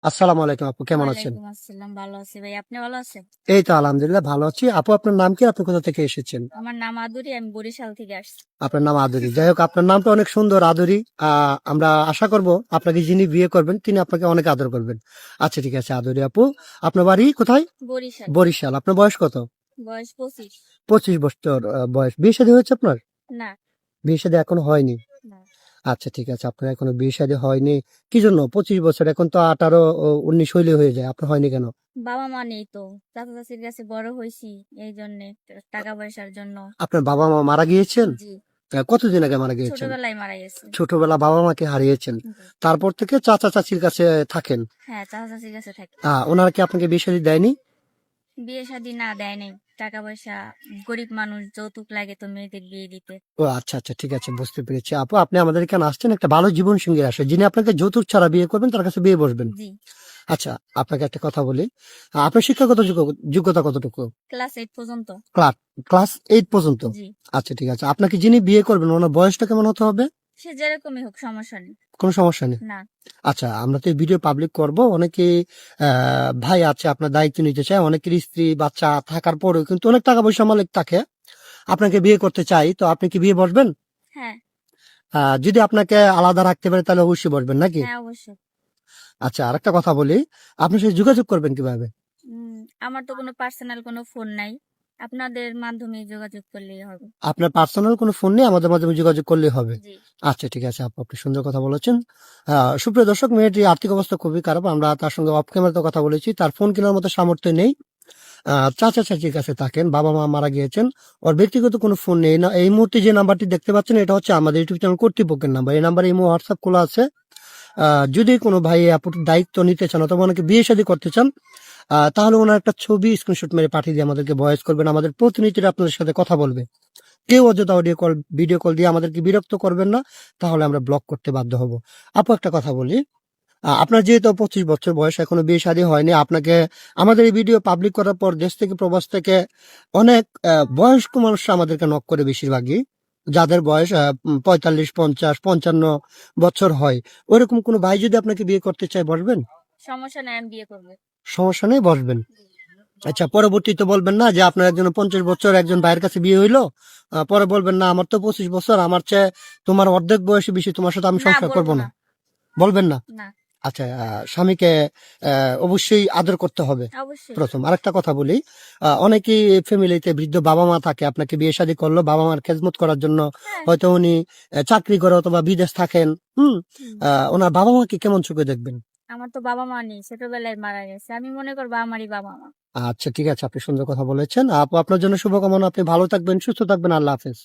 আসসালামু আলাইকুম আপু, কেমন আছেন? ওয়ালাইকুম আসসালাম, ভালো আছি ভাই, আপনি ভালো আছেন? এই তো আলহামদুলিল্লাহ ভালো আছি। আপু, আপনার নাম কি? আপনি কোথা থেকে এসেছেন? আমার নাম আদুরি, আমি বরিশাল থেকে আসছি। আপনার নাম আদুরি। যাই হোক, আপনার নামটা অনেক সুন্দর, আদুরি। আমরা আশা করব আপনাকে যিনি বিয়ে করবেন তিনি আপনাকে অনেক আদর করবেন। আচ্ছা, ঠিক আছে আদুরি আপু, আপনার বাড়ি কোথায়? বরিশাল। বরিশাল। আপনার বয়স কত? বয়স 25। 25 বছর বয়স। বিয়ে শাদী হয়েছে আপনার? না। বিয়ে শাদী এখনো হয়নি? না। আচ্ছা, ঠিক আছে, আপনার এখনো বিয়ে শাদী হয়নি। কি জন্য? 25 বছর, এখন তো 18 19 হইলে হয়ে যায়, আপনার হয়নি কেন? বাবা মা নেই তো, চাচা চাচির কাছে বড় হয়েছি, এই জন্য টাকা পয়সার জন্য। আপনার বাবা মা মারা গিয়েছেন? জি। কতদিন আগে মারা গিয়েছেন? ছোটবেলায় মারা গেছে। ছোটবেলা বাবা মাকে হারিয়েছেন, জি। তারপর থেকে চাচা চাচির কাছে থাকেন। হ্যাঁ, চাচা চাচির কাছে থাকি। ওনারা কি আপনাকে বিয়ে শাদী দেয়নি? বিয়ে শাদী না, দেয় নাই। টাকা পয়সা, গরিব মানুষ, যৌতুক লাগে তো মেয়েদের বিয়ে দিতে। ও আচ্ছা আচ্ছা, ঠিক আছে, বুঝতে পেরেছি আপু। আপনি আমাদের এখানে আসছেন একটা ভালো জীবন সঙ্গী আসে, যিনি আপনাকে যৌতুক ছাড়া বিয়ে করবেন, তার কাছে বিয়ে বসবেন। জি। আচ্ছা, আপনাকে একটা কথা বলি, আপনার শিক্ষাগত যোগ্যতা কতটুকু? ক্লাস 8 পর্যন্ত। ক্লাস ক্লাস 8 পর্যন্ত? জি। আচ্ছা, ঠিক আছে। আপনাকে যিনি বিয়ে করবেন ওনার বয়সটা কেমন হতে হবে? সে যেরকমই হোক, সমস্যা নেই। কোনো সমস্যা নেই? না। আচ্ছা, আমরা তো এই ভিডিও পাবলিক করব, অনেকে ভাই আছে আপনার দায়িত্ব নিতে চায়, অনেকের স্ত্রী বাচ্চা থাকার পরেও কিন্তু অনেক টাকা পয়সা মালিক থাকে, আপনাকে বিয়ে করতে চাই, তো আপনি কি বিয়ে বসবেন? হ্যাঁ। যদি আপনাকে আলাদা রাখতে পারে তাহলে অবশ্যই বসবেন নাকি? হ্যাঁ, অবশ্যই। আচ্ছা, আরেকটা কথা বলি, আপনার সাথে যোগাযোগ করবেন কিভাবে? আমার তো কোনো পার্সোনাল কোনো ফোন নাই, আপনাদের মাধ্যমে যোগাযোগ করলেই হবে। আপনার পার্সোনাল কোনো ফোন নেই, আমাদের মাধ্যমে যোগাযোগ করলে হবে? জি। আচ্ছা, ঠিক আছে আপু, আপনি সুন্দর কথা বলেছেন। সুপ্রিয় দর্শক, মেয়েটির আর্থিক অবস্থা খুবই খারাপ, আমরা তার সঙ্গে অফ ক্যামেরাতে কথা বলেছি, তার ফোন কেনার মতো সামর্থ্য নেই। চাচা চাচির কাছে থাকেন, বাবা মা মারা গিয়েছেন, ওর ব্যক্তিগত কোনো ফোন নেই না। এই মুহূর্তে যে নাম্বারটি দেখতে পাচ্ছেন এটা হচ্ছে আমাদের ইউটিউব চ্যানেল কর্তৃপক্ষের নাম্বার, এই নাম্বারে ইমো হোয়াটসঅ্যাপ খোলা আছে। যদি কোনো ভাই এই আপুর দায়িত্ব নিতে চান অথবা ওনাকে বিয়ে শাদী করতে চান, তাহলে ওনার একটা ছবি স্ক্রিনশট মেরে পাঠিয়ে দিয়ে আমাদেরকে ভয়েস করবেন, আমাদের প্রতিনিধিরা আপনাদের সাথে কথা বলবে। কেউ অযথা অডিও কল ভিডিও কল দিয়ে আমাদেরকে বিরক্ত করবেন না, তাহলে আমরা ব্লক করতে বাধ্য হব। আপু, একটা কথা বলি, আপনার যেহেতু 25 বছর বয়স, এখনো বিয়ে শাদী হয়নি, আপনাকে আমাদের এই ভিডিও পাবলিক করার পর দেশ থেকে প্রবাস থেকে অনেক বয়স্ক মানুষ আমাদেরকে নক করে, বেশিরভাগই যাদের বয়স 45 50 55 বছর হয়, ওইরকম কোনো ভাই যদি আপনাকে বিয়ে করতে চায় বসবেন? সমস্যা নেই, আমি বিয়ে করবো। সমস্যা নেই, বসবেন। আচ্ছা, পরবর্তীতে বলবেন না যে আপনার একজন 50 বছর একজন ভাইয়ের কাছে বিয়ে হইলো, পরে বলবেন না আমার তো 25 বছর, আমার চেয়ে তোমার অর্ধেক বয়সী বেশি, তোমার সাথে আমি না, সংসার বলবো করবো না। না, বলবেন না? না। আচ্ছা, স্বামীকে অবশ্যই আদর করতে হবে অবশ্যই। প্রথম। আরেকটা কথা বলি, অনেকেই ফ্যামিলিতে বৃদ্ধ বাবা মা থাকে, আপনাকে বিয়ে শাদী করলো বাবা মার খেদমত করার জন্য, হ্যাঁ। হয়তো উনি চাকরি করে অথবা বিদেশ থাকেন। হুম। ওনার বাবা মাকে কেমন চোখে দেখবেন? আমার তো বাবা মা নেই, ছোটবেলায় মারা গেছে, আমি মনে করবো আমারই বাবা মা। আচ্ছা, ঠিক আছে, আপনি সুন্দর কথা বলেছেন আপু, আপনার জন্য শুভকামনা, আপনি ভালো থাকবেন, সুস্থ থাকবেন, আল্লাহ হাফেজ।